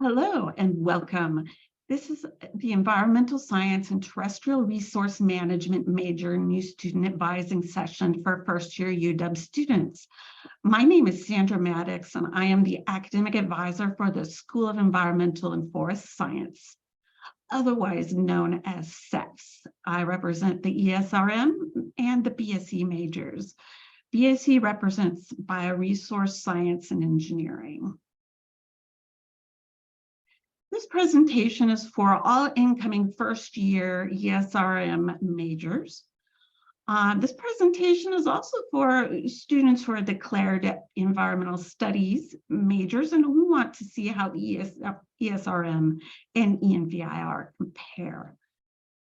Hello and welcome. This is the Environmental Science and Terrestrial Resource Management major new student advising session for first-year UW students. My name is Sandra Maddox, and I am the academic advisor for the School of Environmental and Forest Science, otherwise known as SEFS. I represent the ESRM and the BSE majors. BSE represents Bioresource Science and Engineering. This presentation is for all incoming first-year ESRM majors. This presentation is also for students who are declared environmental studies majors and who want to see how ESRM and ENVIR compare.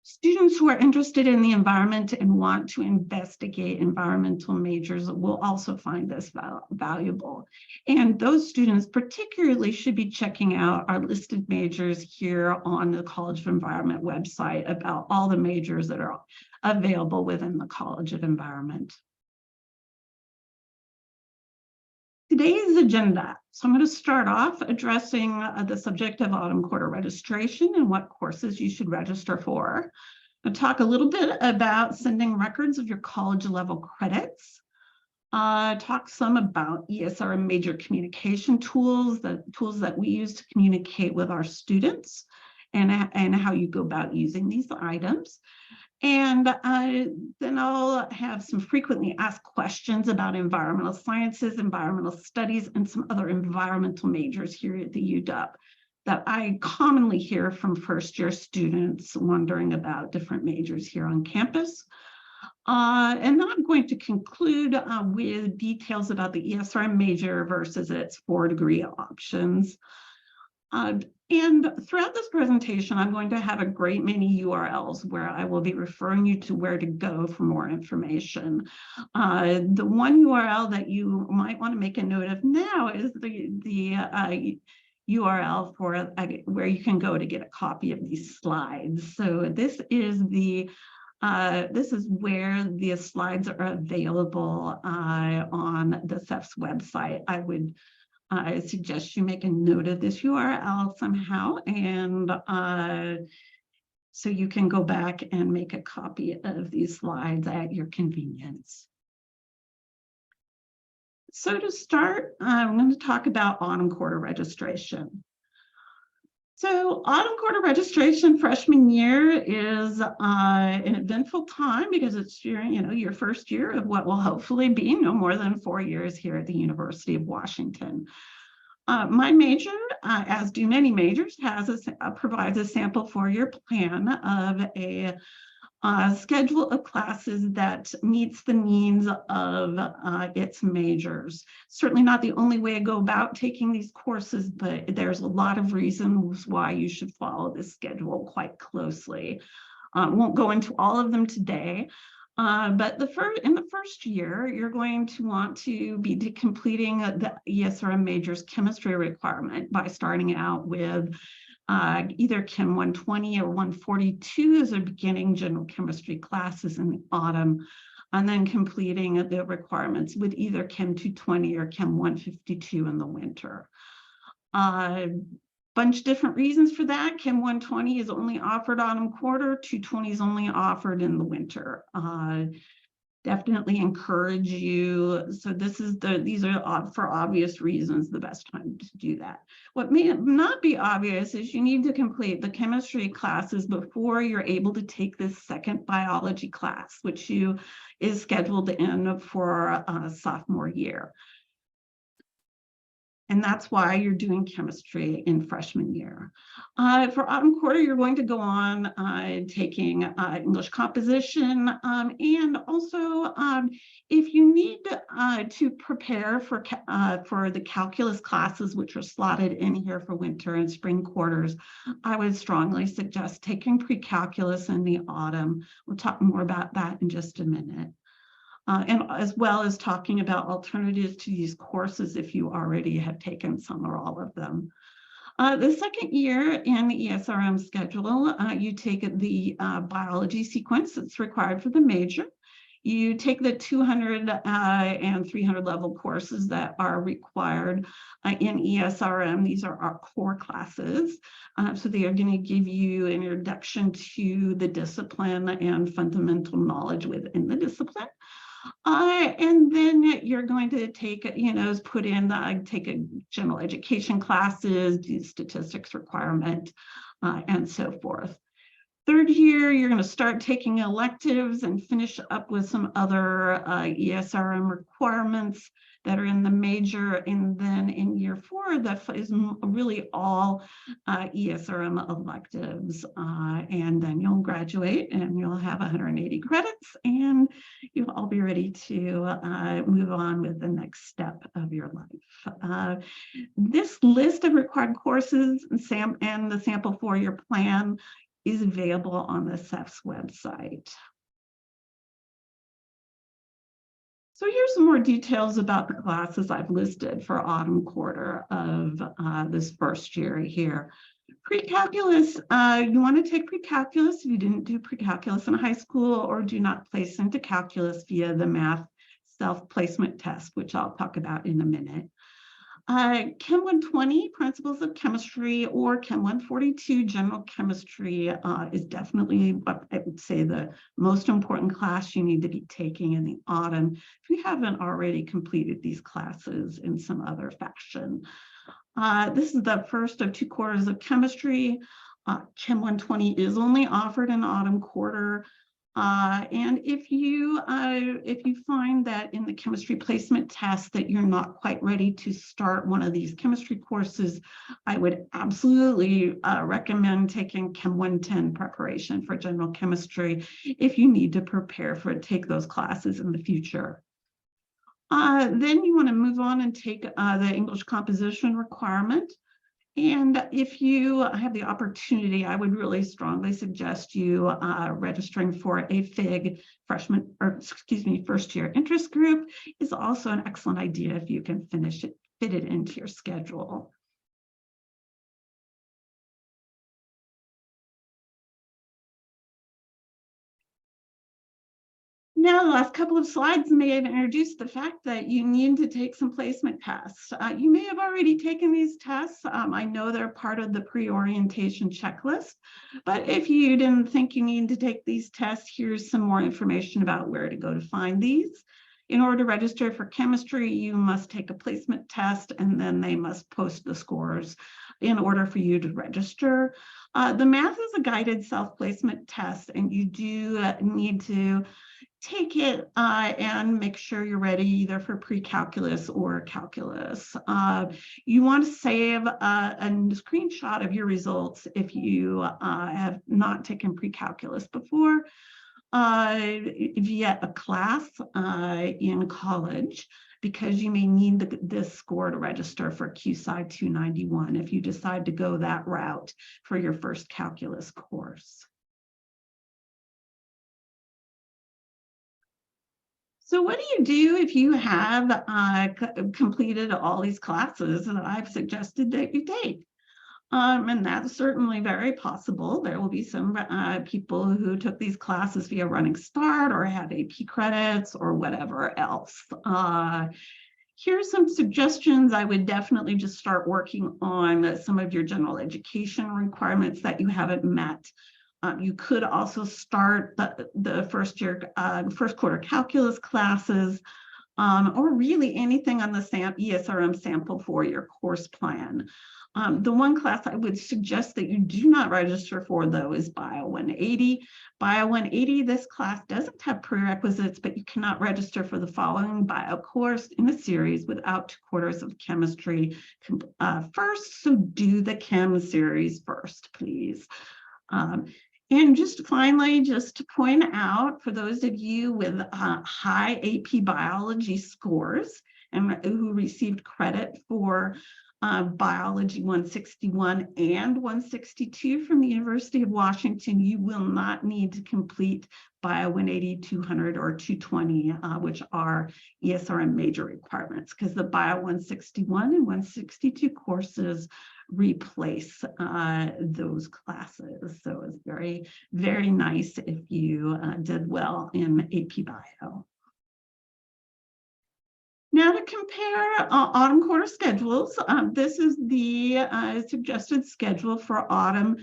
Students who are interested in the environment and want to investigate environmental majors will also find this valuable. And those students particularly should be checking out our listed majors here on the College of Environment website about all the majors that are available within the College of Environment. Today's agenda. So I'm going to start off addressing the subject of autumn quarter registration and what courses you should register for. I'll talk a little bit about sending records of your college level credits. Talk some about ESRM major communication tools, the tools that we use to communicate with our students, and how you go about using these items. And then I'll have some frequently asked questions about environmental sciences, environmental studies, and some other environmental majors here at the UW that I commonly hear from first-year students wondering about different majors here on campus. And then I'm going to conclude with details about the ESRM major versus its 4-degree options. And throughout this presentation, I'm going to have a great many URLs where I will be referring you to where to go for more information. The one URL that you might want to make a note of now is the URL for where you can go to get a copy of these slides. So this is where the slides are available on the SEFS website. I suggest you make a note of this URL somehow, and so you can go back and make a copy of these slides at your convenience. So to start, I'm going to talk about autumn quarter registration. So autumn quarter registration freshman year is an eventful time because it's your first year of what will hopefully be no more than 4 years here at the University of Washington. My major, as do many majors, provides a sample 4-year plan of a schedule of classes that meets the needs of its majors. Certainly not the only way to go about taking these courses, but there's a lot of reasons why you should follow this schedule quite closely. Won't go into all of them today, but in the first year, you're going to want to be completing the ESRM major's chemistry requirement by starting out with either Chem 120 or 142 as a beginning general chemistry classes in the autumn, and then completing the requirements with either Chem 220 or Chem 152 in the winter. Bunch different reasons for that. Chem 120 is only offered autumn quarter, 220 is only offered in the winter. Definitely encourage you. So these are for obvious reasons the best time to do that. What may not be obvious is you need to complete the chemistry classes before you're able to take this second biology class, which is scheduled in for sophomore year. And that's why you're doing chemistry in freshman year. For autumn quarter, you're going to go on taking English composition. And also, if you need to prepare for the calculus classes, which are slotted in here for winter and spring quarters, I would strongly suggest taking pre-calculus in the autumn. We'll talk more about that in just a minute. And as well as talking about alternatives to these courses if you already have taken some or all of them. The second year in the ESRM schedule, you take the biology sequence that's required for the major. You take the 200 and 300 level courses that are required in ESRM. These are our core classes. So they are going to give you an introduction to the discipline and fundamental knowledge within the discipline. And then you're going to take, put in, take a general education classes, do statistics requirement, and so forth. Third year, you're going to start taking electives and finish up with some other ESRM requirements that are in the major. And then in year 4, that is really all ESRM electives. And then you'll graduate and you'll have 180 credits and you'll all be ready to move on with the next step of your life. This list of required courses and the sample for your plan is available on the CEF's website. So here's some more details about the classes I've listed for autumn quarter of this first year here. Pre-calculus, you want to take pre-calculus if you didn't do pre-calculus in high school or do not place into calculus via the math self-placement test, which I'll talk about in a minute. Chem 120, Principles of Chemistry, or Chem 142, General Chemistry, is definitely what I would say the most important class you need to be taking in the autumn if you haven't already completed these classes in some other fashion. This is the first of 2 quarters of chemistry. Chem 120 is only offered in autumn quarter. And if you find that in the chemistry placement test that you're not quite ready to start one of these chemistry courses, I would absolutely recommend taking Chem 110 preparation for general chemistry if you need to prepare take those classes in the future. Then you want to move on and take the English composition requirement. And if you have the opportunity, I would really strongly suggest you registering for a FIG first year interest group is also an excellent idea if you can fit it into your schedule. Now, the last couple of slides may have introduced the fact that you need to take some placement tests. You may have already taken these tests. I know they're part of the pre-orientation checklist, but if you didn't think you need to take these tests, here's some more information about where to go to find these. In order to register for chemistry, you must take a placement test and then they must post the scores in order for you to register. The math is a guided self-placement test and you do need to take it and make sure you're ready either for pre-calculus or calculus. You want to save a screenshot of your results if you have not taken pre-calculus before via a class in college, because you may need this score to register for QSci 291 if you decide to go that route for your first calculus course. So what do you do if you have completed all these classes that I've suggested that you take? And that's certainly very possible. There will be some people who took these classes via Running Start or had AP credits or whatever else. Here's some suggestions. I would definitely just start working on some of your general education requirements that you haven't met. You could also start the first quarter calculus classes, or really anything on the ESRM sample for your course plan. The one class I would suggest that you do not register for, though, is Bio 180. Bio 180, this class doesn't have prerequisites, but you cannot register for the following bio course in the series without 2 quarters of chemistry first. So do the chem series first, please. And just finally, just to point out, for those of you with high AP biology scores and who received credit for Biology 161 and 162 from the University of Washington, you will not need to complete Bio 180, 200, or 220, which are ESRM major requirements, because the Bio 161 and 162 courses replace those classes. So it's very, very nice if you did well in AP Bio. Now to compare autumn quarter schedules, this is the suggested schedule for autumn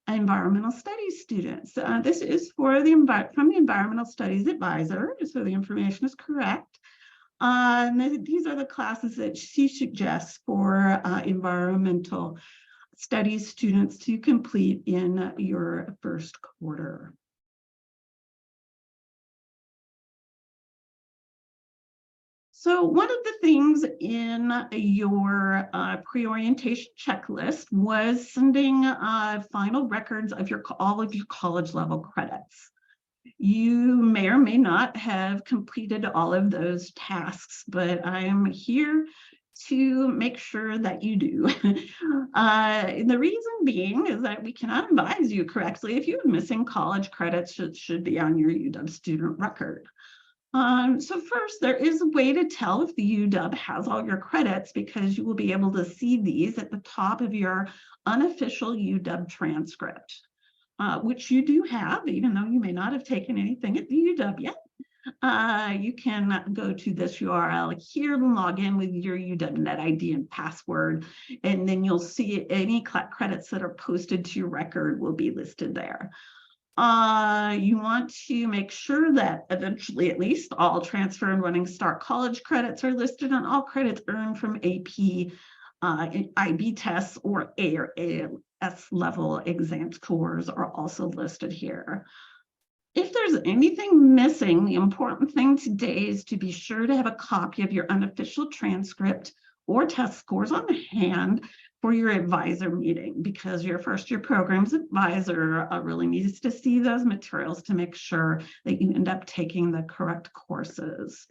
environmental studies students. This is for from the Environmental Studies Advisor, so the information is correct. These are the classes that she suggests for environmental studies students to complete in your first quarter. So one of the things in your pre-orientation checklist was sending final records of all of your college level credits. You may or may not have completed all of those tasks, but I am here to make sure that you do. The reason being is that we cannot advise you correctly if you're missing college credits that should be on your UW student record. So first, there is a way to tell if the UW has all your credits, because you will be able to see these at the top of your unofficial UW transcript, which you do have, even though you may not have taken anything at the UW yet. You can go to this URL here and log in with your UW Net ID and password, and then you'll see any credits that are posted to your record will be listed there. You want to make sure that eventually, at least, all transfer and running start college credits are listed, and all credits earned from AP, IB tests, or A or AS level exam scores are also listed here. If there's anything missing, the important thing today is to be sure to have a copy of your unofficial transcript or test scores on hand for your advisor meeting, because your first year programs advisor really needs to see those materials to make sure that you end up taking the correct courses.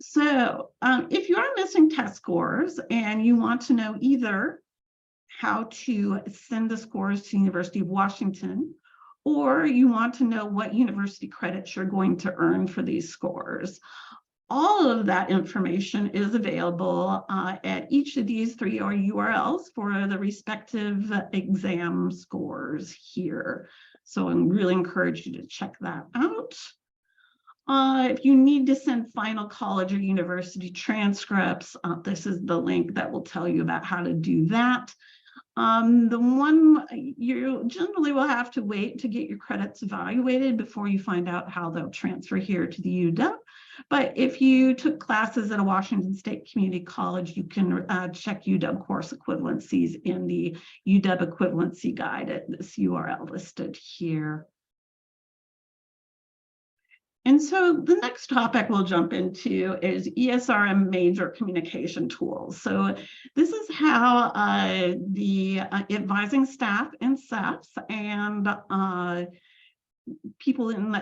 So if you are missing test scores and you want to know either how to send the scores to the University of Washington, or you want to know what university credits you're going to earn for these scores, all of that information is available at each of these three URLs for the respective exam scores here. So I really encourage you to check that out. If you need to send final college or university transcripts, this is the link that will tell you about how to do that. The one you generally will have to wait to get your credits evaluated before you find out how they'll transfer here to the UW. But if you took classes at a Washington State Community College, you can check UW course equivalencies in the UW equivalency guide at this URL listed here. And so the next topic we'll jump into is ESRM major communication tools. So this is how the advising staff and SEFs and people in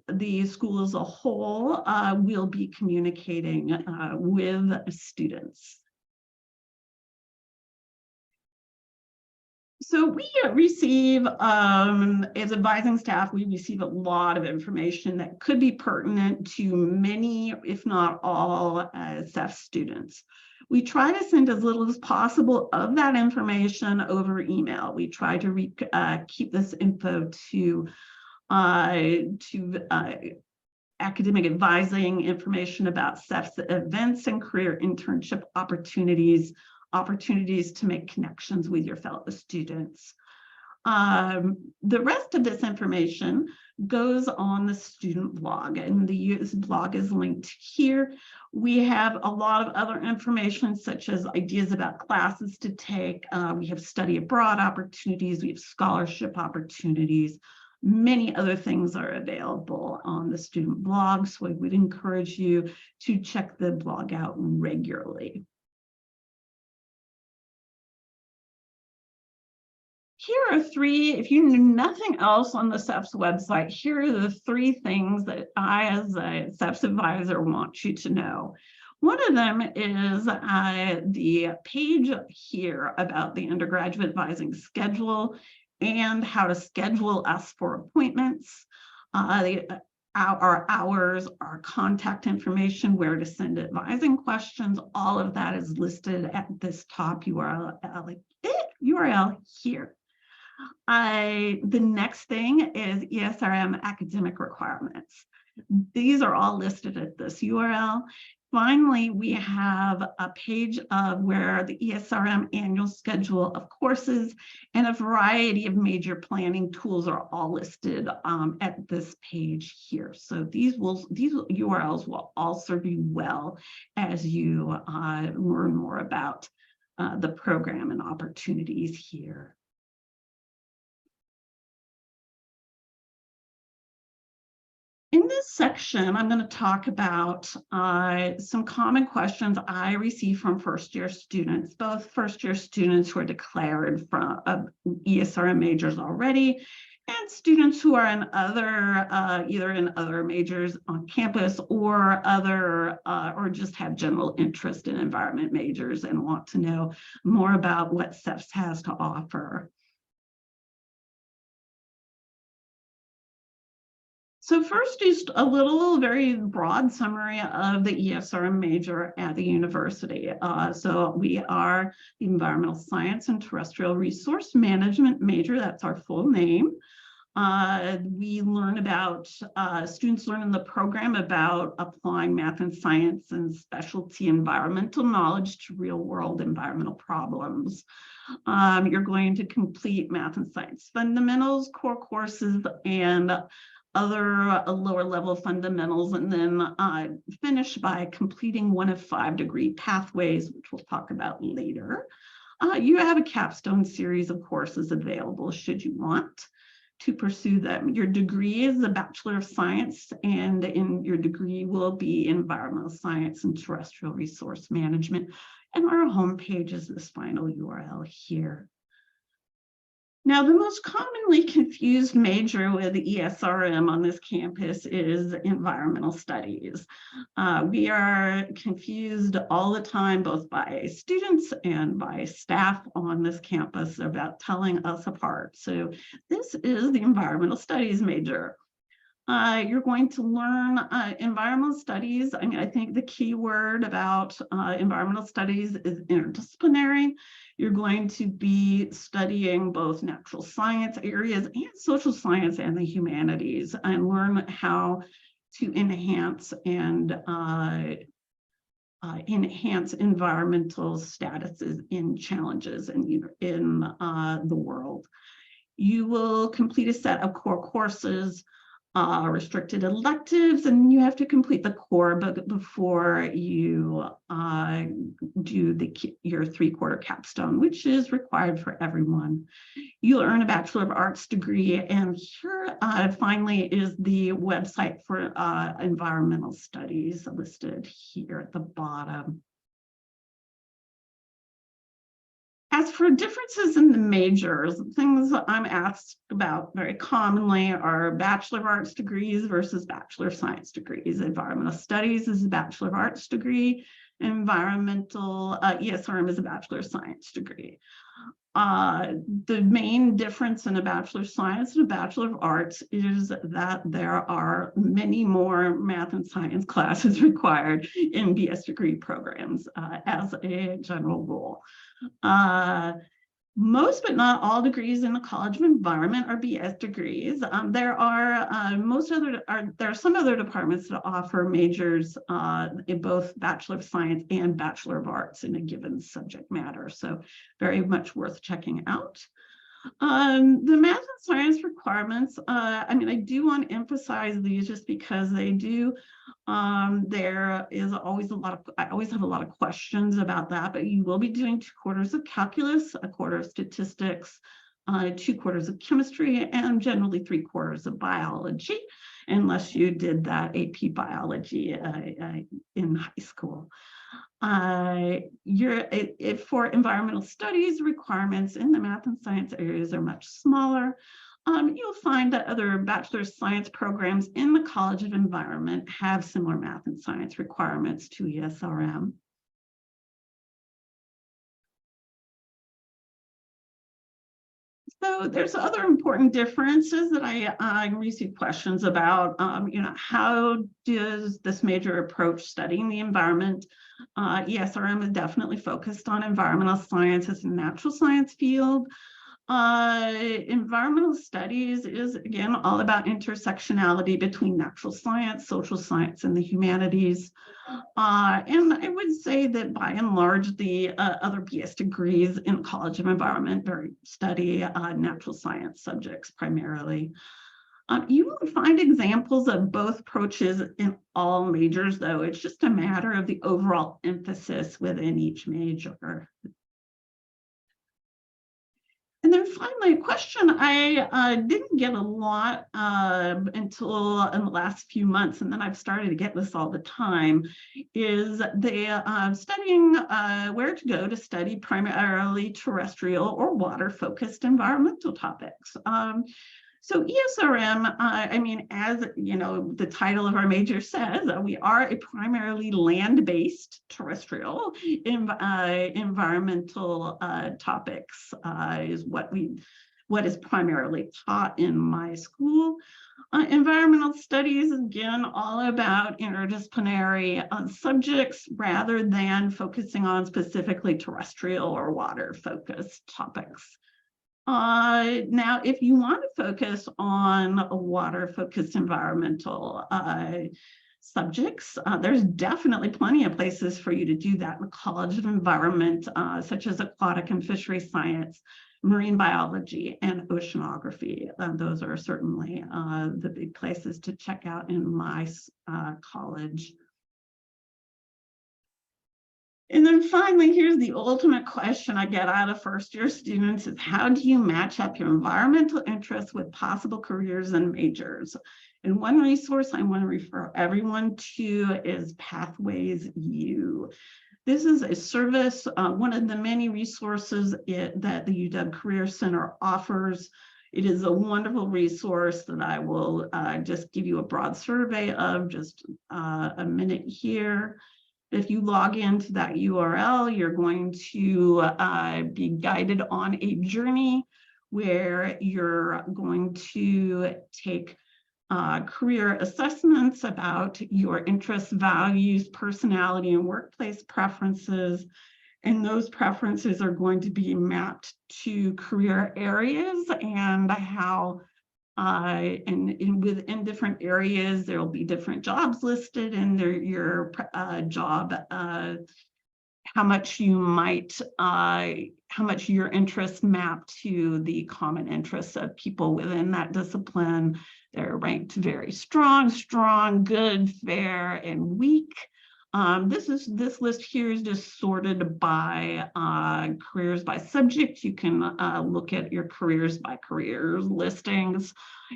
the school as a whole will be communicating with students. So we receive, as advising staff, we receive a lot of information that could be pertinent to many, if not all, SEF students. We try to send as little as possible of that information over email. We try to keep this info to academic advising information about SEF's events and career internship opportunities to make connections with your fellow students. The rest of this information goes on the student blog, and the blog is linked here. We have a lot of other information, such as ideas about classes to take. We have study abroad opportunities, we have scholarship opportunities. Many other things are available on the student blog, so I would encourage you to check the blog out regularly. Here are three, if you knew nothing else on the SEF's website, here are the three things that I, as a SEF's advisor, want you to know. One of them is the page here about the undergraduate advising schedule and how to schedule us for appointments, our hours, our contact information, where to send advising questions. All of that is listed at this top URL here. The next thing is ESRM academic requirements. These are all listed at this URL. Finally, we have a page of where the ESRM annual schedule of courses and a variety of major planning tools are all listed at this page here. So these URLs will all serve you well as you learn more about the program and opportunities here. In this section, I'm going to talk about some common questions I receive from first-year students, both first-year students who are declared from ESRM majors already, and students who are in either in other majors on campus or or just have general interest in environment majors and want to know more about what CEPS has to offer. So first, just a very broad summary of the ESRM major at the university. So we are the Environmental Science and Terrestrial Resource Management major. That's our full name. We learn about, students learn in the program about applying math and science and specialty environmental knowledge to real-world environmental problems. You're going to complete math and science fundamentals, core courses, and other lower level fundamentals, and then finish by completing one of 5 degree pathways, which we'll talk about later. You have a capstone series of courses available should you want to pursue them. Your degree is a Bachelor of Science, and in your degree will be Environmental Science and Terrestrial Resource Management. And our homepage is this final URL here. Now, the most commonly confused major with ESRM on this campus is environmental studies. We are confused all the time, both by students and by staff on this campus about telling us apart. So this is the environmental studies major. You're going to learn environmental studies. I mean, I think the key word about environmental studies is interdisciplinary. You're going to be studying both natural science areas and social science and the humanities, and learn how to enhance environmental statuses in challenges in the world. You will complete a set of core courses, restricted electives, and you have to complete the core before you do your 3-quarter capstone, which is required for everyone. You'll earn a Bachelor of Arts degree, and here finally is the website for environmental studies listed here at the bottom. As for differences in the majors, things I'm asked about very commonly are Bachelor of Arts degrees versus Bachelor of Science degrees. Environmental Studies is a Bachelor of Arts degree. Environmental ESRM is a Bachelor of Science degree. The main difference in a Bachelor of Science and a Bachelor of Arts is that there are many more math and science classes required in BS degree programs as a general rule. Most but not all degrees in the College of Environment are BS degrees. There are some other departments that offer majors in both Bachelor of Science and Bachelor of Arts in a given subject matter, so very much worth checking out. The math and science requirements, I mean, I do want to emphasize these just because they do, there is always I always have a lot of questions about that, but you will be doing 2 quarters of calculus, a quarter of statistics, 2 quarters of chemistry, and generally 3 quarters of biology, unless you did that AP biology in high school. For environmental studies, requirements in the math and science areas are much smaller. You'll find that other bachelor's science programs in the College of Environment have similar math and science requirements to ESRM. So there's other important differences that I receive questions about. How does this major approach studying the environment? ESRM is definitely focused on environmental science as a natural science field. Environmental studies is, again, all about intersectionality between natural science, social science, and the humanities. And I would say that by and large, the other BS degrees in College of Environment study natural science subjects primarily. You will find examples of both approaches in all majors, though. It's just a matter of the overall emphasis within each major. And then finally, a question I didn't get a lot until in the last few months, and then I've started to get this all the time, is the studying where to go to study primarily terrestrial or water-focused environmental topics. So ESRM, I mean, as you know, the title of our major says, we are a primarily land-based terrestrial environmental topics is what is primarily taught in my school. Environmental studies, again, all about interdisciplinary subjects rather than focusing on specifically terrestrial or water-focused topics. Now, if you want to focus on water-focused environmental subjects, there's definitely plenty of places for you to do that in the College of Environment, such as aquatic and fishery science, marine biology, and oceanography. Those are certainly the big places to check out in my college. And then finally, here's the ultimate question I get out of first-year students is how do you match up your environmental interests with possible careers and majors? And one resource I want to refer everyone to is Pathways U. This is a service, one of the many resources that the UW Career Center offers. It is a wonderful resource that I will just give you a broad survey of, just a minute here. If you log into that URL, you're going to be guided on a journey where you're going to take career assessments about your interests, values, personality, and workplace preferences. And those preferences are going to be mapped to career areas and how within different areas, there will be different jobs listed and your job, how much your interests map to the common interests of people within that discipline. They're ranked very strong, good, fair, and weak. This list here is just sorted by careers by subject. You can look at your careers by careers listings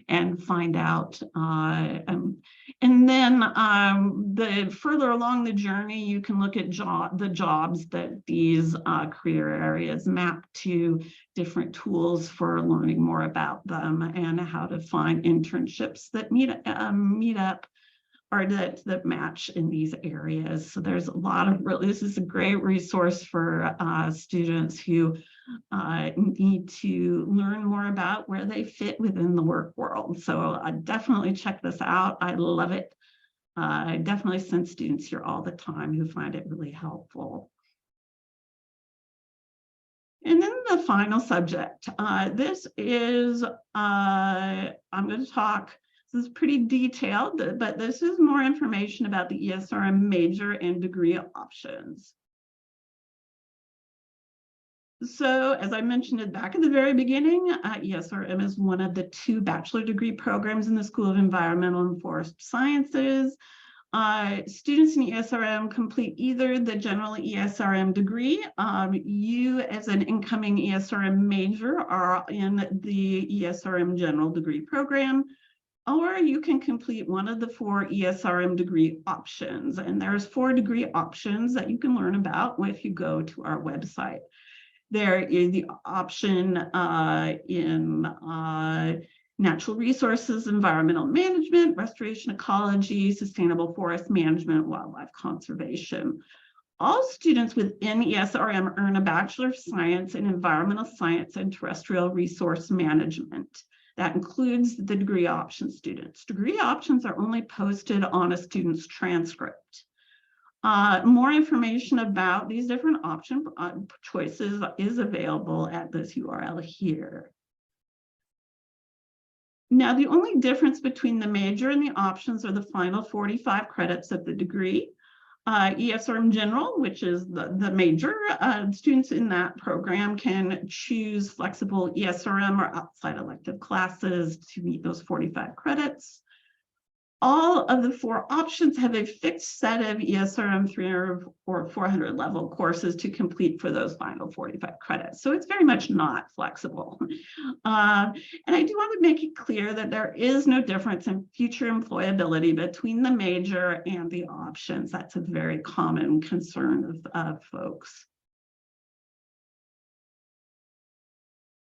and find out. And then the further along the journey, you can look at the jobs that these career areas map to, different tools for learning more about them, and how to find internships that meet up or that match in these areas. So there's a lot of this is a great resource for students who need to learn more about where they fit within the work world. So definitely check this out. I love it. I definitely send students here all the time who find it really helpful. And then the final subject. This is, I'm going to talk. This is pretty detailed, but this is more information about the ESRM major and degree options. So as I mentioned back at the very beginning, ESRM is one of the 2 bachelor degree programs in the School of Environmental and Forest Sciences. Students in ESRM complete either the general ESRM degree. You as an incoming ESRM major are in the ESRM general degree program, or you can complete one of the 4 ESRM degree options. And there's 4 degree options that you can learn about if you go to our website. There is the option in natural resources, environmental management, restoration ecology, sustainable forest management, wildlife conservation. All students within ESRM earn a Bachelor of Science in Environmental Science and Terrestrial Resource Management. That includes the degree option students. Degree options are only posted on a student's transcript. More information about these different option choices is available at this URL here. Now, the only difference between the major and the options are the final 45 credits of the degree. ESRM General, which is the major, students in that program can choose flexible ESRM or outside elective classes to meet those 45 credits. All of the 4 options have a fixed set of ESRM 300 or 400 level courses to complete for those final 45 credits. So it's very much not flexible. And I do want to make it clear that there is no difference in future employability between the major and the options. That's a very common concern of folks.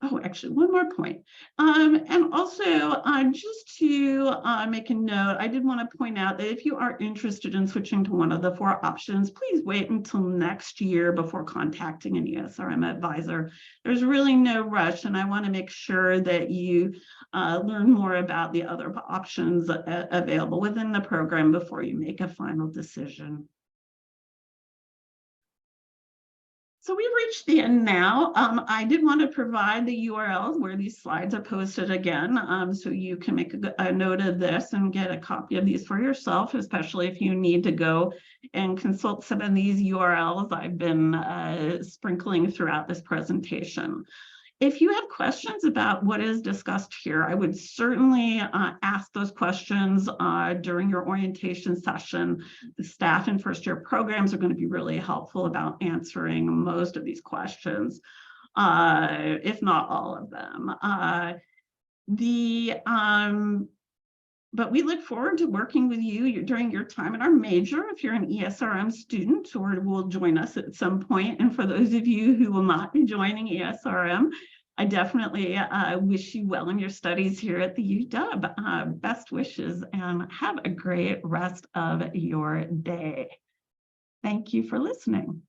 Oh, actually, one more point. And also, just to make a note, I did want to point out that if you are interested in switching to one of the 4 options, please wait until next year before contacting an ESRM advisor. There's really no rush, and I want to make sure that you learn more about the other options available within the program before you make a final decision. So we've reached the end now. I did want to provide the URLs where these slides are posted again, so you can make a note of this and get a copy of these for yourself, especially if you need to go and consult some of these URLs I've been sprinkling throughout this presentation. If you have questions about what is discussed here, I would certainly ask those questions during your orientation session. The staff in first-year programs are going to be really helpful about answering most of these questions, if not all of them. But we look forward to working with you during your time in our major, if you're an ESRM student or will join us at some point. And for those of you who will not be joining ESRM, I definitely wish you well in your studies here at the UW. Best wishes and have a great rest of your day. Thank you for listening.